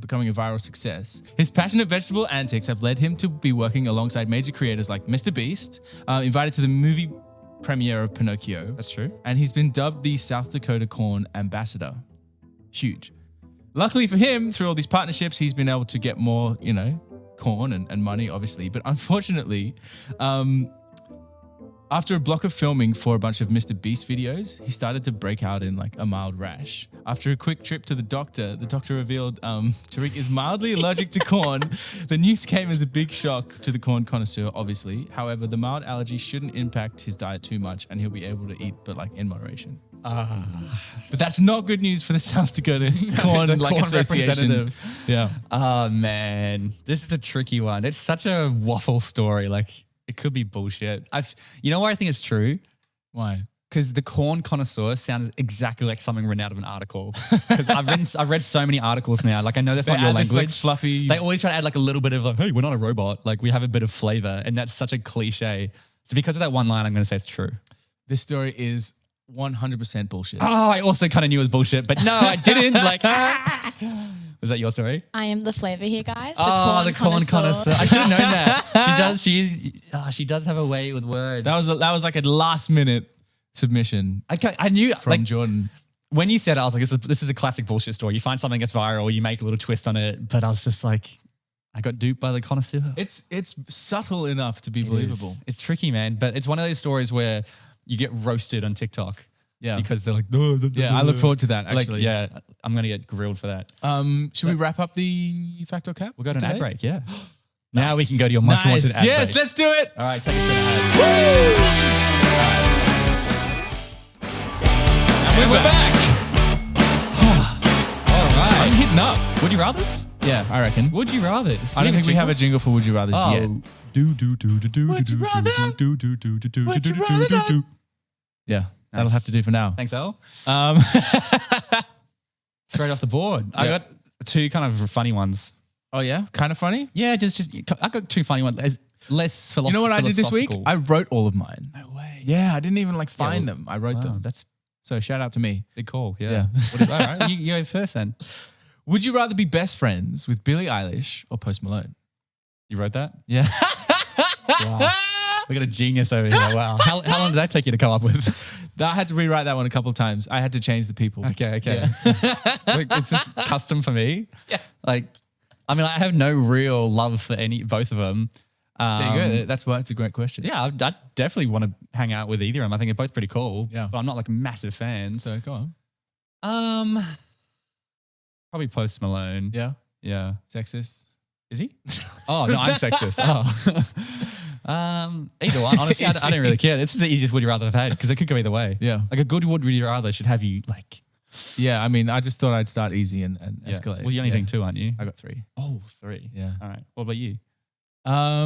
[SPEAKER 1] becoming a viral success. His passionate vegetable antics have led him to be working alongside major creators like Mr. Beast, invited to the movie premiere of Pinocchio.
[SPEAKER 2] That's true.
[SPEAKER 1] And he's been dubbed the South Dakota Corn Ambassador. Huge. Luckily for him, through all these partnerships, he's been able to get more, corn and money, obviously. But unfortunately, after a block of filming for a bunch of Mr. Beast videos, he started to break out in like a mild rash. After a quick trip to the doctor revealed Tariq is mildly allergic to corn. The news came as a big shock to the corn connoisseur, obviously. However, the mild allergy shouldn't impact his diet too much and he'll be able to eat, but like in moderation. But that's not good news for the South Dakota Corn
[SPEAKER 2] corn
[SPEAKER 1] Association.
[SPEAKER 2] representative.
[SPEAKER 1] Yeah.
[SPEAKER 2] Oh, man. This is a tricky one. It's such a waffle story. Like, it could be bullshit. You know why I think it's true?
[SPEAKER 1] Why?
[SPEAKER 2] Because the corn connoisseur sounds exactly like something written out of an article. Because I've read so many articles now. Like, I know that's not your language.
[SPEAKER 1] Like fluffy.
[SPEAKER 2] They always try to add like a little bit of like, hey, we're not a robot. Like, we have a bit of flavor. And that's such a cliche. So because of that one line, I'm going to say it's true.
[SPEAKER 1] This story is 100% bullshit.
[SPEAKER 2] Oh, I also kind of knew it was bullshit, but no, I didn't. Like, was that your story?
[SPEAKER 3] I am the flavor here, guys.
[SPEAKER 2] The corn connoisseur. I should have known that. She does have a way with words.
[SPEAKER 1] That was like a last minute submission
[SPEAKER 2] I knew
[SPEAKER 1] from
[SPEAKER 2] like
[SPEAKER 1] Jordan.
[SPEAKER 2] when you said it, I was like, this is a classic bullshit story. You find something gets viral, you make a little twist on it, but I was just like, I got duped by the connoisseur.
[SPEAKER 1] It's subtle enough to be believable.
[SPEAKER 2] It's tricky, man, but it's one of those stories where you get roasted on TikTok.
[SPEAKER 1] Yeah.
[SPEAKER 2] Because they're like,
[SPEAKER 1] Yeah, I look forward to that actually.
[SPEAKER 2] Like, yeah, I'm going to get grilled for that.
[SPEAKER 1] Should we wrap up the Fact or Cap?
[SPEAKER 2] We'll go to an
[SPEAKER 1] today?
[SPEAKER 2] ad break, yeah. Now we can go to your much wanted ad break.
[SPEAKER 1] Yes, let's do it.
[SPEAKER 2] All right, take us to the ad.
[SPEAKER 1] And we're back.
[SPEAKER 2] All right.
[SPEAKER 1] I'm hitting up.
[SPEAKER 2] Would you rathers?
[SPEAKER 1] Yeah, I reckon.
[SPEAKER 2] Would you rather?
[SPEAKER 1] I don't think we have a jingle for Would You Rather
[SPEAKER 2] Oh.
[SPEAKER 1] yet. Yeah, that'll have to do for now.
[SPEAKER 2] Thanks, Al.
[SPEAKER 1] Um,
[SPEAKER 2] Straight off the board. I
[SPEAKER 1] Yeah.
[SPEAKER 2] got two kind of funny ones.
[SPEAKER 1] oh yeah, kind of funny.
[SPEAKER 2] Yeah, just I got two funny ones. Less philosophical.
[SPEAKER 1] You know what I did this week? I wrote all of mine.
[SPEAKER 2] No way.
[SPEAKER 1] Yeah, I didn't even find
[SPEAKER 2] well,
[SPEAKER 1] them. I wrote
[SPEAKER 2] Wow,
[SPEAKER 1] them.
[SPEAKER 2] that's
[SPEAKER 1] So shout out to me.
[SPEAKER 2] big call.
[SPEAKER 1] Yeah.
[SPEAKER 2] Yeah. All right, you go first then.
[SPEAKER 1] Would you rather be best friends with Billie Eilish or Post Malone?
[SPEAKER 2] You wrote that?
[SPEAKER 1] Yeah.
[SPEAKER 2] Wow. We got a genius over here. Wow. How long did that take you to come up with?
[SPEAKER 1] I had to rewrite that one a couple of times. I had to change the people.
[SPEAKER 2] Okay.
[SPEAKER 1] Yeah.
[SPEAKER 2] Like, it's just custom for me.
[SPEAKER 1] Yeah.
[SPEAKER 2] Like, I mean, I have no real love for both of them.
[SPEAKER 1] There you go. That's why it's a great question.
[SPEAKER 2] Yeah, I definitely want to hang out with either of them. I think they're both pretty cool.
[SPEAKER 1] Yeah.
[SPEAKER 2] But I'm not like massive fans.
[SPEAKER 1] So go on.
[SPEAKER 2] Probably Post Malone.
[SPEAKER 1] Yeah.
[SPEAKER 2] Yeah.
[SPEAKER 1] Sexist.
[SPEAKER 2] Is he? Oh no, I'm sexist. Oh. Either one. Honestly, I don't really care. This is the easiest would you rather I've had because it could go either way.
[SPEAKER 1] Yeah.
[SPEAKER 2] Like a good would you rather should have you like.
[SPEAKER 1] Yeah. I mean, I just thought I'd start easy and
[SPEAKER 2] Yeah.
[SPEAKER 1] escalate.
[SPEAKER 2] Well, you're only doing two, aren't you?
[SPEAKER 1] I got 3.
[SPEAKER 2] Oh, 3.
[SPEAKER 1] Yeah.
[SPEAKER 2] All right. What about you?
[SPEAKER 1] I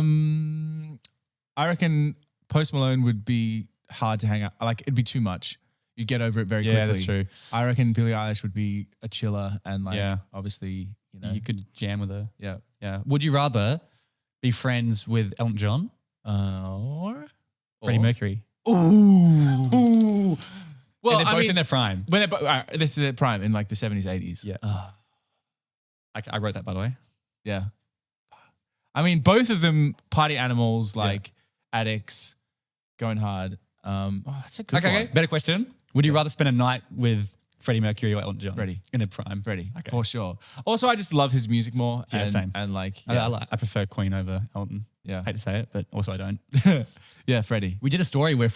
[SPEAKER 1] reckon Post Malone would be hard to hang out. Like it'd be too much. You'd get over it very quickly.
[SPEAKER 2] Yeah, that's true.
[SPEAKER 1] I reckon Billie Eilish would be a chiller and obviously,
[SPEAKER 2] You could jam with her.
[SPEAKER 1] yeah.
[SPEAKER 2] Yeah. Would you rather be friends with Elton John?
[SPEAKER 1] Or
[SPEAKER 2] Freddie Mercury?
[SPEAKER 1] Ooh.
[SPEAKER 2] Well, and they're both in their prime.
[SPEAKER 1] When this is their prime in like the 70s, 80s.
[SPEAKER 2] Yeah. I wrote that, by the way.
[SPEAKER 1] Yeah. I mean, both of them party animals, like addicts, going hard. That's a good one.
[SPEAKER 2] Okay, better question. Would you rather spend a night with Freddie Mercury or Elton John?
[SPEAKER 1] Freddie.
[SPEAKER 2] In their prime.
[SPEAKER 1] Freddie,
[SPEAKER 2] Okay.
[SPEAKER 1] for sure. Also, I just love his music more.
[SPEAKER 2] Yeah,
[SPEAKER 1] and,
[SPEAKER 2] same.
[SPEAKER 1] And like,
[SPEAKER 2] I prefer Queen over Elton.
[SPEAKER 1] Yeah.
[SPEAKER 2] Hate to say it, but also I don't.
[SPEAKER 1] Yeah, Freddie.
[SPEAKER 2] We did a story where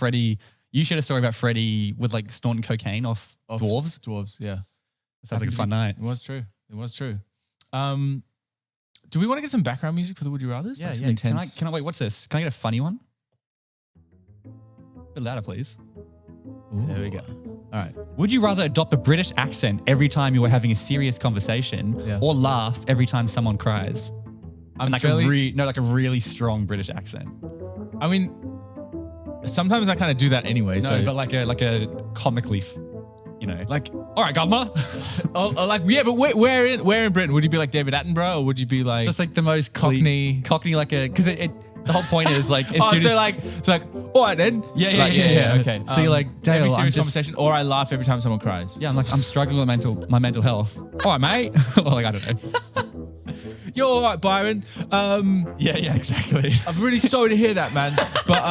[SPEAKER 2] you shared a story about Freddie with like snorting cocaine off dwarves.
[SPEAKER 1] Dwarves, yeah.
[SPEAKER 2] Sounds like a fun night.
[SPEAKER 1] It was true. Do we want to get some background music for the Would You Rathers?
[SPEAKER 2] Yeah,
[SPEAKER 1] like some
[SPEAKER 2] yeah.
[SPEAKER 1] intense.
[SPEAKER 2] Can I wait? What's this? Can I get a funny one? A bit louder, please.
[SPEAKER 1] Ooh.
[SPEAKER 2] There we go.
[SPEAKER 1] All right.
[SPEAKER 2] Would you rather adopt a British accent every time you are having a serious conversation, or laugh every time someone cries?
[SPEAKER 1] I'm
[SPEAKER 2] like a really strong British accent.
[SPEAKER 1] I mean, sometimes I kind of do that anyway.
[SPEAKER 2] No, but like a comically, like, all right, governor.
[SPEAKER 1] But where in Britain would you be like David Attenborough, or would you be like
[SPEAKER 2] just like the most
[SPEAKER 1] Cockney,
[SPEAKER 2] like because the whole point is like
[SPEAKER 1] it's like all right then,
[SPEAKER 2] yeah.
[SPEAKER 1] Okay,
[SPEAKER 2] so you're like, Dale,
[SPEAKER 1] every
[SPEAKER 2] I'm
[SPEAKER 1] serious
[SPEAKER 2] just
[SPEAKER 1] conversation, or I laugh every time someone cries.
[SPEAKER 2] Yeah, I'm struggling with my mental health. All right, mate. Well, like I don't know.
[SPEAKER 1] You're all right, Byron.
[SPEAKER 2] Yeah, exactly.
[SPEAKER 1] I'm really sorry to hear that, man. But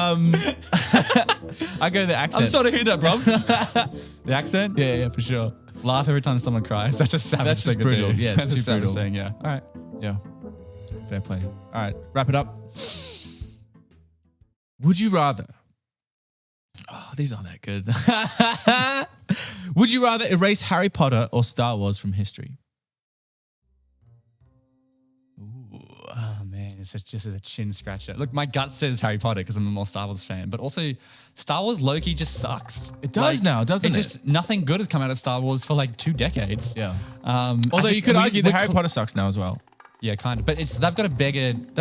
[SPEAKER 1] I go the accent.
[SPEAKER 2] I'm sorry to hear that, bro. The accent?
[SPEAKER 1] Yeah, for sure.
[SPEAKER 2] Laugh every time someone cries. That's a savage thing to
[SPEAKER 1] brutal.
[SPEAKER 2] do.
[SPEAKER 1] Yeah, it's too brutal.
[SPEAKER 2] Thing, yeah. All right.
[SPEAKER 1] Yeah. Fair play. All right, wrap it up. Would you rather? Oh, these aren't that good. Would you rather erase Harry Potter or Star Wars from history?
[SPEAKER 2] Oh man, it's just a chin scratcher. Look, my gut says Harry Potter because I'm a more Star Wars fan, but also Star Wars low-key just sucks.
[SPEAKER 1] It does now, doesn't it?
[SPEAKER 2] Just nothing good has come out of Star Wars for like 2 decades.
[SPEAKER 1] Yeah. Although you could argue that Harry Potter sucks now as well.
[SPEAKER 2] Yeah, kind of. But they've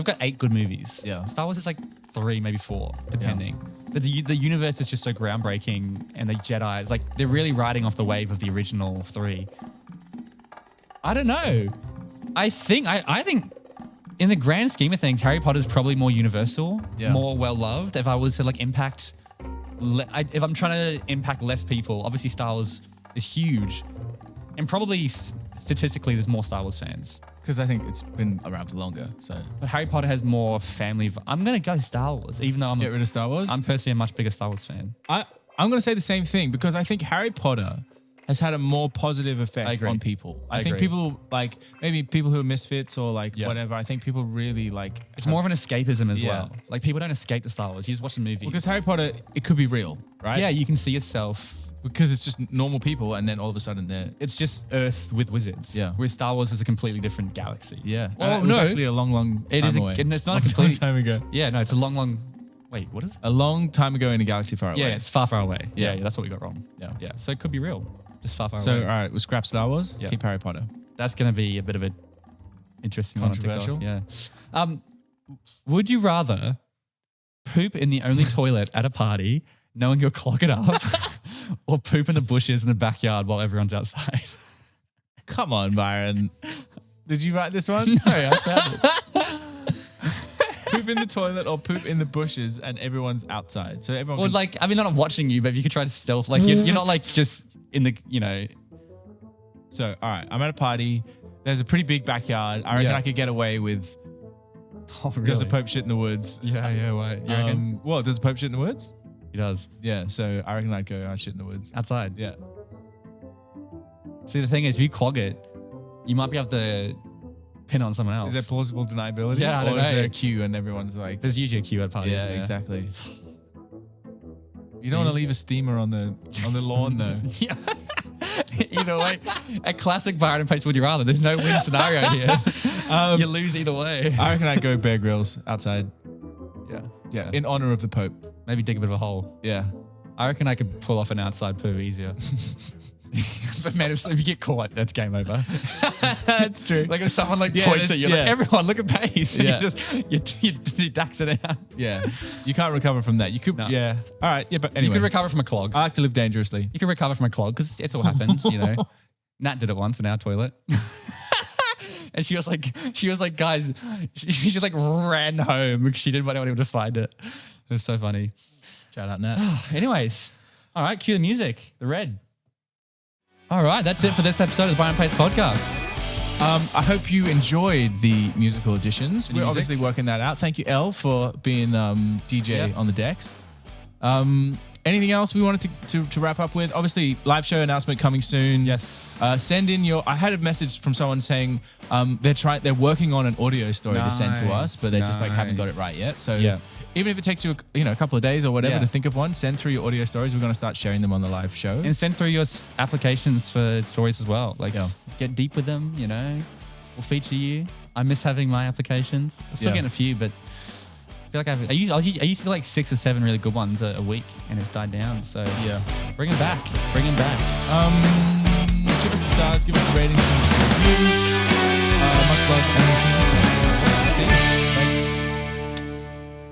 [SPEAKER 2] got 8 good movies.
[SPEAKER 1] Yeah.
[SPEAKER 2] Star Wars is like 3, maybe 4, depending. But the universe is just so groundbreaking, and the Jedi, like they're really riding off the wave of the original 3. I don't know. I think in the grand scheme of things, Harry Potter is probably more universal, more well loved. If I was to like impact, if I'm trying to impact less people, obviously Star Wars is huge, and probably statistically there's more Star Wars fans.
[SPEAKER 1] Because I think it's been around for longer. So,
[SPEAKER 2] but Harry Potter has more family. I'm gonna go Star Wars, even though
[SPEAKER 1] get rid of Star Wars.
[SPEAKER 2] I'm personally a much bigger Star Wars fan.
[SPEAKER 1] I'm gonna say the same thing because I think Harry Potter has had a more positive effect on people. I think people like maybe people who are misfits or like whatever. I think people really like.
[SPEAKER 2] It's more of an escapism as well. Like people don't escape to Star Wars. You just watch the movie.
[SPEAKER 1] Because Harry Potter, it could be real, right?
[SPEAKER 2] Yeah, you can see yourself.
[SPEAKER 1] Because it's just normal people, and then all of a sudden
[SPEAKER 2] it's just Earth with wizards. Yeah. Whereas Star Wars is a completely different galaxy.
[SPEAKER 1] Yeah. Well, no, actually a long away.
[SPEAKER 2] It's not a complete
[SPEAKER 1] time ago.
[SPEAKER 2] Yeah, no, it's a long. Wait, what is it?
[SPEAKER 1] A long time ago in a galaxy far away.
[SPEAKER 2] Yeah, it's far away. Yeah, that's what we got wrong. Yeah. So it could be real. Just far away.
[SPEAKER 1] So all right, we'll scrap Star Wars. Yeah. Keep Harry Potter.
[SPEAKER 2] That's going to be a bit of a interesting
[SPEAKER 1] controversial.
[SPEAKER 2] One. Yeah. Would you rather poop in the only toilet at a party, knowing you'll clog it up, or poop in the bushes in the backyard while everyone's outside?
[SPEAKER 1] Come on, Byron. Did you write this one?
[SPEAKER 2] No, I found it.
[SPEAKER 1] Poop in the toilet or poop in the bushes and everyone's outside. So everyone.
[SPEAKER 2] Or like, I mean, they're not watching you, but if you could try to stealth, like you're not like just in the,
[SPEAKER 1] So, all right, I'm at a party. There's a pretty big backyard. I reckon I could get away with.
[SPEAKER 2] Oh, really?
[SPEAKER 1] Does the Pope shit in the woods?
[SPEAKER 2] Yeah, why? You reckon?
[SPEAKER 1] Well, does the Pope shit in the woods?
[SPEAKER 2] He does.
[SPEAKER 1] Yeah, so I reckon I'd go shit in the woods.
[SPEAKER 2] Outside?
[SPEAKER 1] Yeah.
[SPEAKER 2] See, the thing is, if you clog it, you might be able to pin on someone else.
[SPEAKER 1] Is there plausible deniability?
[SPEAKER 2] Yeah, I don't know.
[SPEAKER 1] Or is there a queue and everyone's like...
[SPEAKER 2] There's usually a queue at parties.
[SPEAKER 1] Yeah, exactly. You don't want to leave a steamer on the lawn though.
[SPEAKER 2] Yeah. Either way, a classic Byron and Pace Would You Rather. There's no win scenario here. You lose either way.
[SPEAKER 1] I reckon I'd go Bear Grylls outside.
[SPEAKER 2] Yeah.
[SPEAKER 1] In honor of the Pope.
[SPEAKER 2] Maybe dig a bit of a hole.
[SPEAKER 1] Yeah.
[SPEAKER 2] I reckon I could pull off an outside poo easier. But man, if you get caught, that's game over.
[SPEAKER 1] That's true.
[SPEAKER 2] Like if someone points at you, like everyone look at Pace, and you dax it out.
[SPEAKER 1] Yeah, you can't recover from that. You could, yeah. All right, yeah, but anyway,
[SPEAKER 2] you could recover from a clog.
[SPEAKER 1] I like to live dangerously.
[SPEAKER 2] You can recover from a clog because it's all happens, Nat did it once in our toilet. And she was like, guys, she just like ran home because she didn't want anyone to find it. It was so funny.
[SPEAKER 1] Shout out, Nat.
[SPEAKER 2] Anyways, All right, cue the music. The red. All right, that's it for this episode of the Byron and Pace podcast.
[SPEAKER 1] I hope you enjoyed the musical editions. We're
[SPEAKER 2] music?
[SPEAKER 1] obviously working that out. Thank you, Elle, for being DJ on the decks. Anything else we wanted to wrap up with? Obviously, live show announcement coming soon.
[SPEAKER 2] Yes.
[SPEAKER 1] Send in your. I had a message from someone saying they're working on an audio story to send to us, but they just haven't got it right yet. So even if it takes you a couple of days or whatever to think of one, send through your audio stories. We're going to start sharing them on the live show.
[SPEAKER 2] And send through your applications for stories as well. Get deep with them, We'll feature you. I miss having my applications. I'm still getting a few, but I feel like I used to get like 6 or 7 really good ones a week, and it's died down. So bring them back.
[SPEAKER 1] Give us the stars, give us the ratings, give us the review. Much love, and we'll see you next time.
[SPEAKER 2] See you.